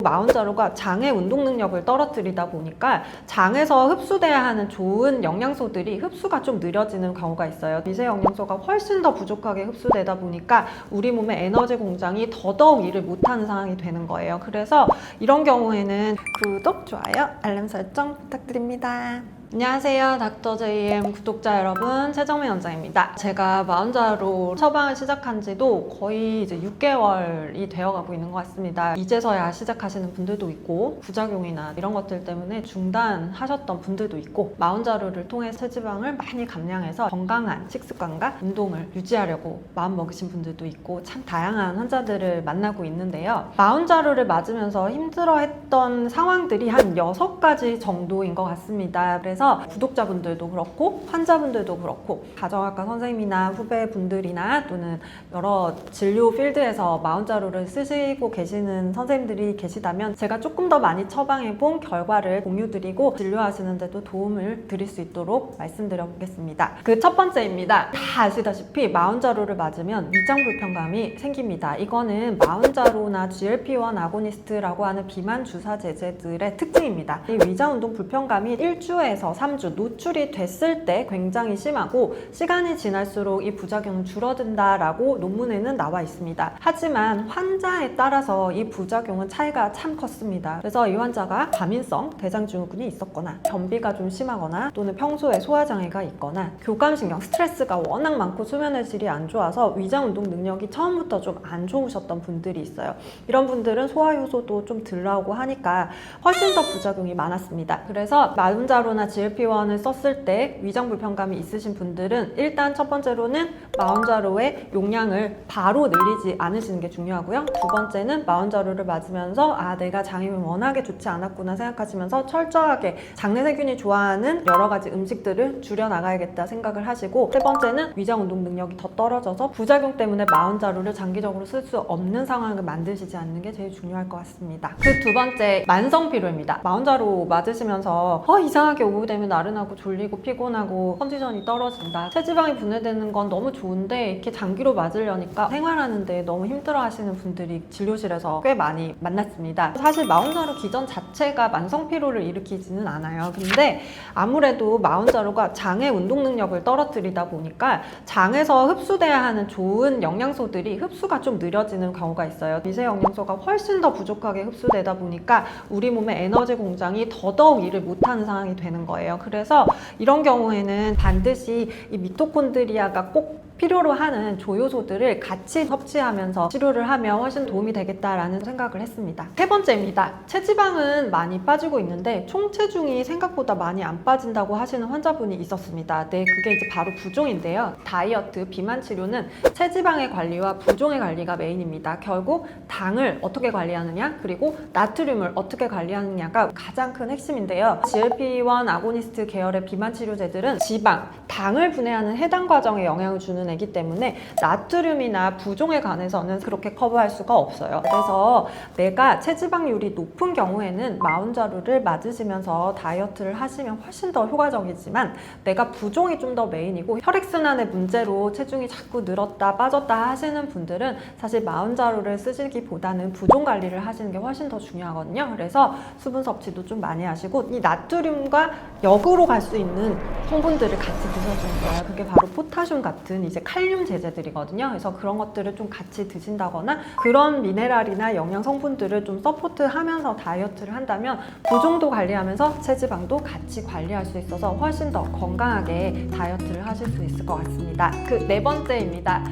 마운자로가 장의 운동 능력을 떨어뜨리다 보니까 장에서 흡수돼야 하는 좋은 영양소들이 흡수가 좀 느려지는 경우가 있어요. 미세 영양소가 훨씬 더 부족하게 흡수되다 보니까 우리 몸의 에너지 공장이 더더욱 일을 못하는 상황이 되는 거예요. 그래서 이런 경우에는 구독, 좋아요, 알람 설정 부탁드립니다. 안녕하세요, 닥터 JM 구독자 여러분, 최정민 원장입니다. 제가 마운자로 처방을 시작한 지도 거의 이제 6개월이 되어가고 있는 것 같습니다. 이제서야 시작하시는 분들도 있고, 부작용이나 이런 것들 때문에 중단하셨던 분들도 있고, 마운자로를 통해 체지방을 많이 감량해서 건강한 식습관과 운동을 유지하려고 마음먹으신 분들도 있고, 참 다양한 환자들을 만나고 있는데요. 마운자로를 맞으면서 힘들어했던 상황들이 한 6가지 정도인 것 같습니다. 그래서 구독자분들도 그렇고 환자분들도 그렇고 가정학과 선생님이나 후배분들이나 또는 여러 진료 필드에서 마운자로를 쓰시고 계시는 선생님들이 계시다면 제가 조금 더 많이 처방해본 결과를 공유드리고 진료하시는데도 도움을 드릴 수 있도록 말씀드려 보겠습니다. 그 첫 번째입니다. 다 아시다시피 마운자로를 맞으면 위장 불편감이 생깁니다. 이거는 마운자로나 GLP-1 아고니스트라고 하는 비만 주사 제제들의 특징입니다. 이 위장 운동 불편감이 1주에서 3주 노출이 됐을 때 굉장히 심하고 시간이 지날수록 이 부작용은 줄어든다라고 논문에는 나와 있습니다. 하지만 환자에 따라서 이 부작용은 차이가 참 컸습니다. 그래서 이 환자가 과민성 대장증후군이 있었거나 변비가 좀 심하거나 또는 평소에 소화장애가 있거나 교감신경 스트레스가 워낙 많고 수면의 질이 안 좋아서 위장 운동 능력이 처음부터 좀 안 좋으셨던 분들이 있어요. 이런 분들은 소화효소도 좀 덜 나오고 하니까 훨씬 더 부작용이 많았습니다. 그래서 마운자로나 GLP-1을 썼을 때 위장 불편감이 있으신 분들은 일단 첫 번째로는 마운자로의 용량을 바로 늘리지 않으시는 게 중요하고요. 두 번째는 마운자로를 맞으면서 내가 장이 워낙에 좋지 않았구나 생각하시면서 철저하게 장내 세균이 좋아하는 여러 가지 음식들을 줄여나가야겠다 생각을 하시고, 세 번째는 위장 운동 능력이 더 떨어져서 부작용 때문에 마운자로를 장기적으로 쓸 수 없는 상황을 만드시지 않는 게 제일 중요할 것 같습니다. 그 두 번째, 만성 피로입니다. 마운자로 맞으시면서 이상하게 오후 되면 나른하고 졸리고 피곤하고 컨디션이 떨어진다, 체지방이 분해되는 건 너무 좋은데 이렇게 장기로 맞으려니까 생활하는데 너무 힘들어 하시는 분들이 진료실에서 꽤 많이 만났습니다. 사실 마운자로 기전 자체가 만성 피로를 일으키지는 않아요. 근데 아무래도 마운자로가 장의 운동 능력을 떨어뜨리다 보니까 장에서 흡수돼야 하는 좋은 영양소들이 흡수가 좀 느려지는 경우가 있어요. 미세 영양소가 훨씬 더 부족하게 흡수되다 보니까 우리 몸의 에너지 공장이 더더욱 일을 못하는 상황이 되는 거예요. 그래서 이런 경우에는 반드시 이 미토콘드리아가 꼭 필요로 하는 조효소들을 같이 섭취하면서 치료를 하면 훨씬 도움이 되겠다라는 생각을 했습니다. 세 번째입니다. 체지방은 많이 빠지고 있는데 총체중이 생각보다 많이 안 빠진다고 하시는 환자분이 있었습니다. 네, 그게 이제 바로 부종인데요. 다이어트, 비만 치료는 체지방의 관리와 부종의 관리가 메인입니다. 결국 당을 어떻게 관리하느냐, 그리고 나트륨을 어떻게 관리하느냐가 가장 큰 핵심인데요. GLP-1 아고니스트 계열의 비만 치료제들은 지방, 당을 분해하는 해당 과정에 영향을 주는 애기 때문에 나트륨이나 부종에 관해서는 그렇게 커버할 수가 없어요. 그래서 내가 체지방률이 높은 경우에는 마운자로를 맞으시면서 다이어트를 하시면 훨씬 더 효과적이지만, 내가 부종이 좀 더 메인이고 혈액순환의 문제로 체중이 자꾸 늘었다 빠졌다 하시는 분들은 사실 마운자로를 쓰시기보다는 부종 관리를 하시는 게 훨씬 더 중요하거든요. 그래서 수분 섭취도 좀 많이 하시고 이 나트륨과 역으로 갈 수 있는 성분들을 같이 드셔주는 거예요. 그게 바로 포타슘 같은 이제 칼륨 제제들이거든요. 그래서 그런 것들을 좀 같이 드신다거나 그런 미네랄이나 영양 성분들을 좀 서포트하면서 다이어트를 한다면 부종도 관리하면서 체지방도 같이 관리할 수 있어서 훨씬 더 건강하게 다이어트를 하실 수 있을 것 같습니다. 그 네 번째입니다.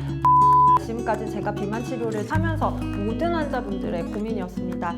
지금까지 제가 비만 치료를 하면서 모든 환자분들의 고민이었습니다.